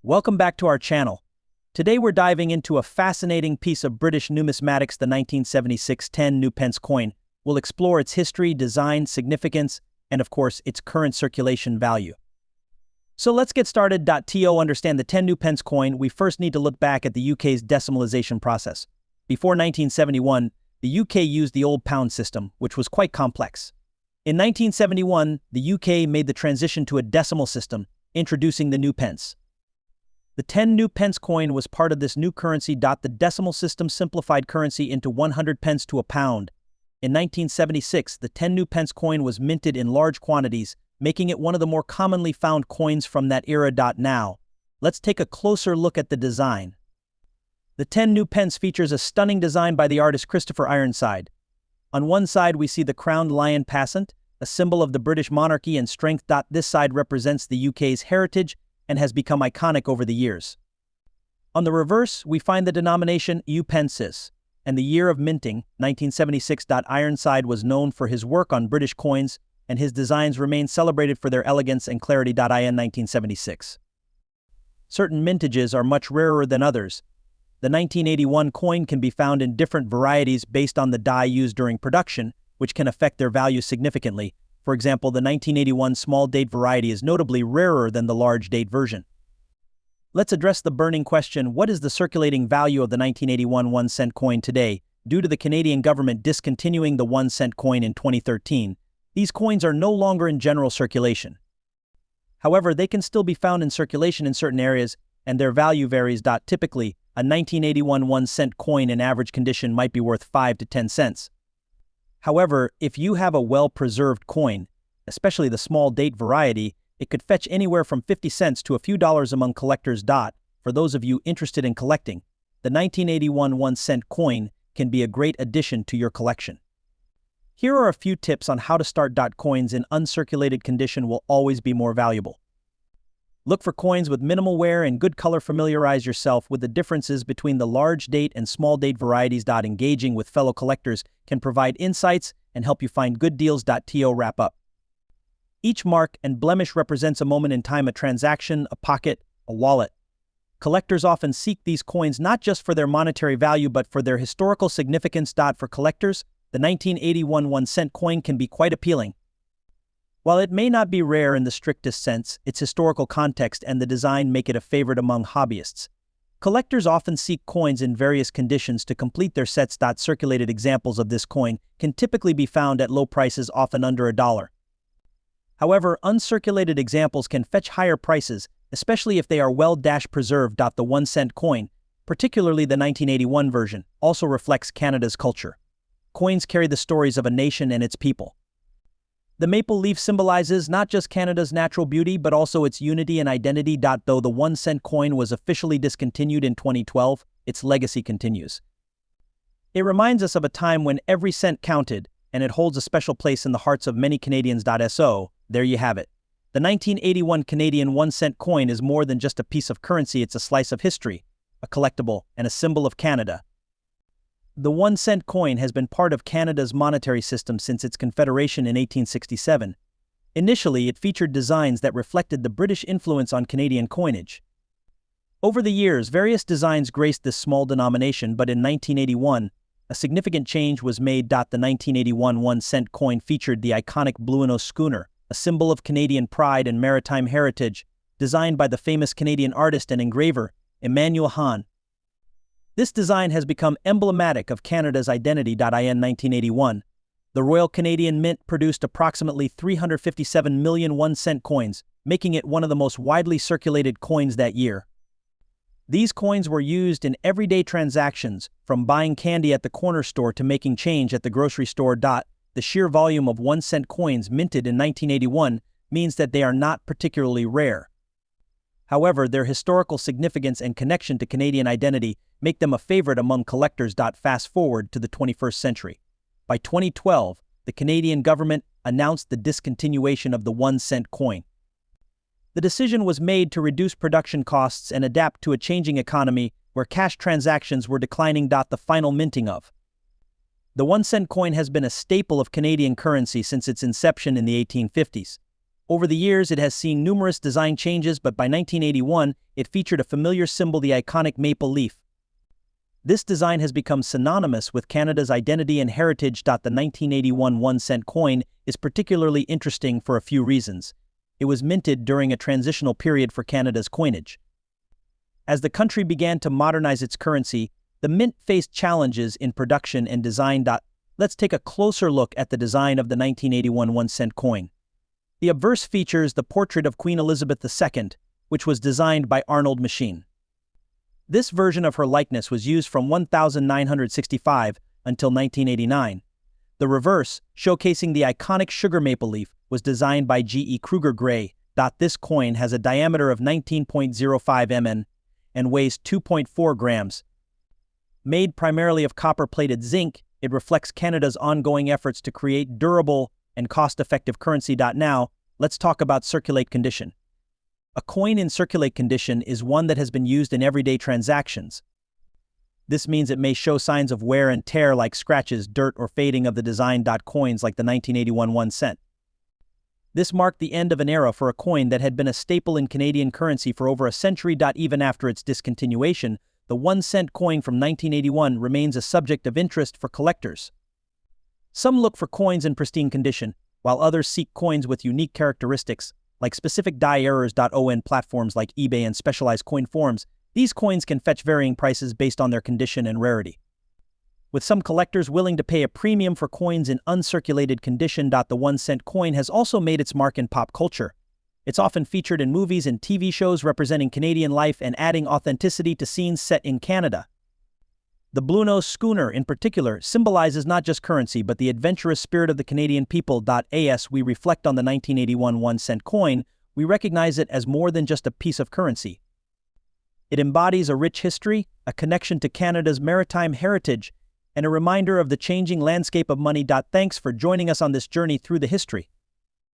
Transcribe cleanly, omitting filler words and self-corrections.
Welcome back to our channel. Today we're diving into a fascinating piece of British numismatics, the 1976 10 new pence coin. We'll explore its history, design, significance, and of course, its current circulation value. So let's get started. To understand the 10 new pence coin, we first need to look back at the UK's decimalisation process. Before 1971, the UK used the old pound system, which was quite complex. In 1971, the UK made the transition to a decimal system, introducing the new pence. The 10 new pence coin was part of this new currency. The decimal system simplified currency into 100 pence to a pound. In 1976, the 10 new pence coin was minted in large quantities, making it one of the more commonly found coins from that era. Now, let's take a closer look at the design. The 10 new pence features a stunning design by the artist Christopher Ironside. On one side, we see the crowned lion passant, a symbol of the British monarchy and strength. This side represents the UK's heritage and has become iconic over the years. On the reverse, we find the denomination UPences, and the year of minting, 1976. Ironside was known for his work on British coins, and his designs remain celebrated for their elegance and clarity. In 1976. Certain mintages are much rarer than others. The 1981 coin can be found in different varieties based on the die used during production, which can affect their value significantly. For example, the 1981 small date variety is notably rarer than the large date version. Let's address the burning question: what is the circulating value of the 1981 1-cent coin today? Due to the Canadian government discontinuing the 1-cent coin in 2013, these coins are no longer in general circulation. However, they can still be found in circulation in certain areas, and their value varies. Typically, a 1981 1-cent coin in average condition might be worth 5 to 10 cents. However, if you have a well-preserved coin, especially the small date variety, it could fetch anywhere from 50 cents to a few dollars among collectors. For those of you interested in collecting, the 1981 1-cent coin can be a great addition to your collection. Here are a few tips on how to start. Coins in uncirculated condition will always be more valuable. Look for coins with minimal wear and good color. Familiarize yourself with the differences between the large date and small date varieties. Engaging with fellow collectors can provide insights and help you find good deals. To wrap up, each mark and blemish represents a moment in time, a transaction, a pocket, a wallet. Collectors often seek these coins not just for their monetary value but for their historical significance. For collectors, the 1981 1-cent coin can be quite appealing. While it may not be rare in the strictest sense, its historical context and the design make it a favorite among hobbyists. Collectors often seek coins in various conditions to complete their sets. Circulated examples of this coin can typically be found at low prices, often under $1. However, uncirculated examples can fetch higher prices, especially if they are well-preserved. The 1-cent coin, particularly the 1981 version, also reflects Canada's culture. Coins carry the stories of a nation and its people. The maple leaf symbolizes not just Canada's natural beauty but also its unity and identity. Though the 1-cent coin was officially discontinued in 2012, its legacy continues. It reminds us of a time when every cent counted, and it holds a special place in the hearts of many Canadians. So, there you have it. The 1981 Canadian 1-cent coin is more than just a piece of currency. It's a slice of history, a collectible, and a symbol of Canada. The 1-cent coin has been part of Canada's monetary system since its confederation in 1867. Initially, it featured designs that reflected the British influence on Canadian coinage. Over the years, various designs graced this small denomination, but in 1981, a significant change was made. The 1981 1-cent coin featured the iconic Bluenose schooner, a symbol of Canadian pride and maritime heritage, designed by the famous Canadian artist and engraver, Emmanuel Hahn. This design has become emblematic of Canada's identity. In 1981, the Royal Canadian Mint produced approximately 357 million 1-cent coins, making it one of the most widely circulated coins that year. These coins were used in everyday transactions, from buying candy at the corner store to making change at the grocery store. The sheer volume of 1-cent coins minted in 1981 means that they are not particularly rare. However, their historical significance and connection to Canadian identity make them a favorite among collectors. Fast forward to the 21st century. By 2012, the Canadian government announced the discontinuation of the 1-cent coin. The decision was made to reduce production costs and adapt to a changing economy where cash transactions were declining. The final minting of the 1-cent coin has been a staple of Canadian currency since its inception in the 1850s. Over the years, it has seen numerous design changes, but by 1981, it featured a familiar symbol, the iconic maple leaf. This design has become synonymous with Canada's identity and heritage. The 1981 1-cent coin is particularly interesting for a few reasons. It was minted during a transitional period for Canada's coinage. As the country began to modernize its currency, the mint faced challenges in production and design. Let's take a closer look at the design of the 1981 1-cent coin. The obverse features the portrait of Queen Elizabeth II, which was designed by Arnold Machin. This version of her likeness was used from 1965 until 1989. The reverse, showcasing the iconic sugar maple leaf, was designed by G.E. Kruger Gray. This coin has a diameter of 19.05 mm and weighs 2.4 grams. Made primarily of copper-plated zinc, it reflects Canada's ongoing efforts to create durable and cost-effective currency. Now, let's talk about circulate condition. A coin in circulate condition is one that has been used in everyday transactions. This means it may show signs of wear and tear like scratches, dirt, or fading of the design. Coins like the 1981 1 cent. This marked the end of an era for a coin that had been a staple in Canadian currency for over a century. Even after its discontinuation, the 1 cent coin from 1981 remains a subject of interest for collectors. Some look for coins in pristine condition, while others seek coins with unique characteristics, like specific die errors. On platforms like eBay and specialized coin forums, these coins can fetch varying prices based on their condition and rarity, with some collectors willing to pay a premium for coins in uncirculated condition. The 1 cent coin has also made its mark in pop culture. It's often featured in movies and TV shows representing Canadian life and adding authenticity to scenes set in Canada. The Bluenose schooner, in particular, symbolizes not just currency but the adventurous spirit of the Canadian people. As we reflect on the 1981 1 cent coin, we recognize it as more than just a piece of currency. It embodies a rich history, a connection to Canada's maritime heritage, and a reminder of the changing landscape of money. Thanks for joining us on this journey through the history.